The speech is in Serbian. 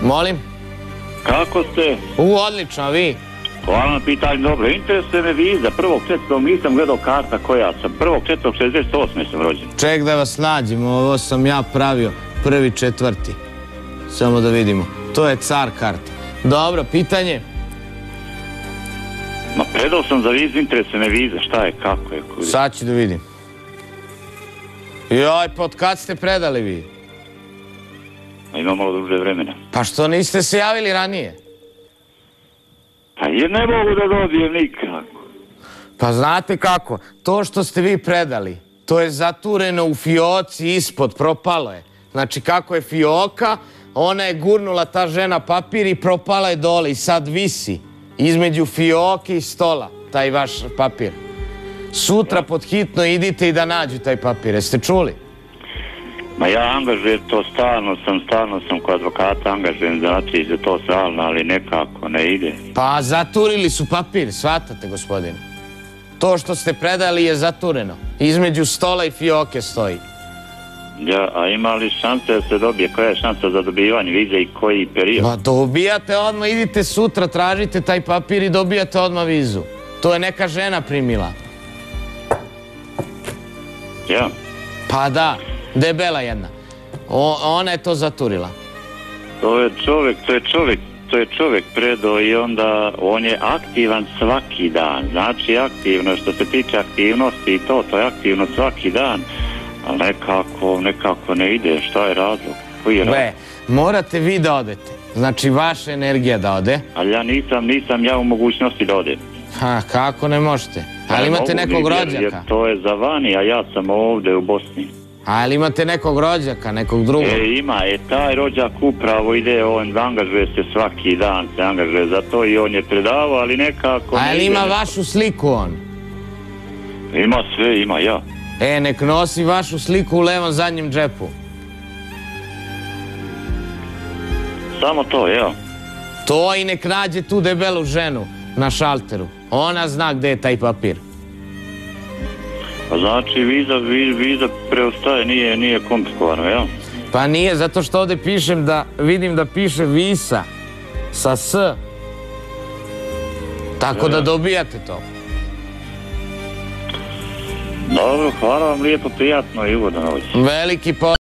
Molim? Kako ste? Odlično, a vi? Hvala na pitanju, dobro. Interesuje me viza. 1.4. nisam gledao karta koja sam. 1.4.68. sam rođen. Ček da vas nađem, ovo sam ja pravio 1.4. Samo da vidimo. To je car karta. Dobro, pitanje? Ma predao sam za vizu, interesuje me viza. Šta je, kako je? Sad ću da vidim. Joj, pa od kad ste predali vi? Ima malo duže vremena. Pa što niste se javili ranije? Pa jer ne mogu da dobijem nikako. Pa znate kako, to što ste vi predali, to je zatureno u fioci ispod, propalo je. Znači kako je fioka, ona je gurnula ta žena papir i propala je dole i sad visi između fioke i stola, taj vaš papir. Sutra pod hitno idite i da nađu taj papir, jeste čuli? Ma ja angažujem to, stalno sam kod advokata angažujem za to stalno, ali nekako ne ide. Pa zaturili su papir, shvatate gospodine. To što ste predali je zatureno. Između stola i fioke stoji. Ja, a ima li šanse da se dobije? Koja je šansa za dobivanje vize i koji period? Pa dobijate odmah, idite sutra, tražite taj papir i dobijate odmah vizu. To je neka žena primila. Ja? Pa da, debela jedna. Ona je to zaturila. To je čovjek predao i onda on je aktivan svaki dan. Znači aktivno, što se tiče aktivnosti i to je aktivno svaki dan. Ali nekako ne ide. Šta je razlog? Koji je razlog? Morate vi da odete. Znači vaša energija da ode. Ali ja nisam u mogućnosti da odem. Ha, kako ne možete? Ali imate nekog rođaka? Jer to je za vani, a ja sam ovdje u Bosni. Ali imate nekog rođaka, nekog drugog? Ima, taj rođak upravo ide, on angažuje se svaki dan, se angažuje za to i on je predavao, ali nekako... Ali ima vašu sliku on? Ima sve, ima ja. Nek nosi vašu sliku u levom zadnjem džepu. Samo to, ja. To i nek nađe tu debelu ženu na šalteru. Ona zna gde je taj papir. Znači viza preostaje, nije komplikovano, ja? Pa nije, zato što ovdje pišem da, vidim da piše visa sa S. Tako da dobijate to. Dobro, hvala vam lijepo, prijatno i ugodno noć. Veliki pozdrav.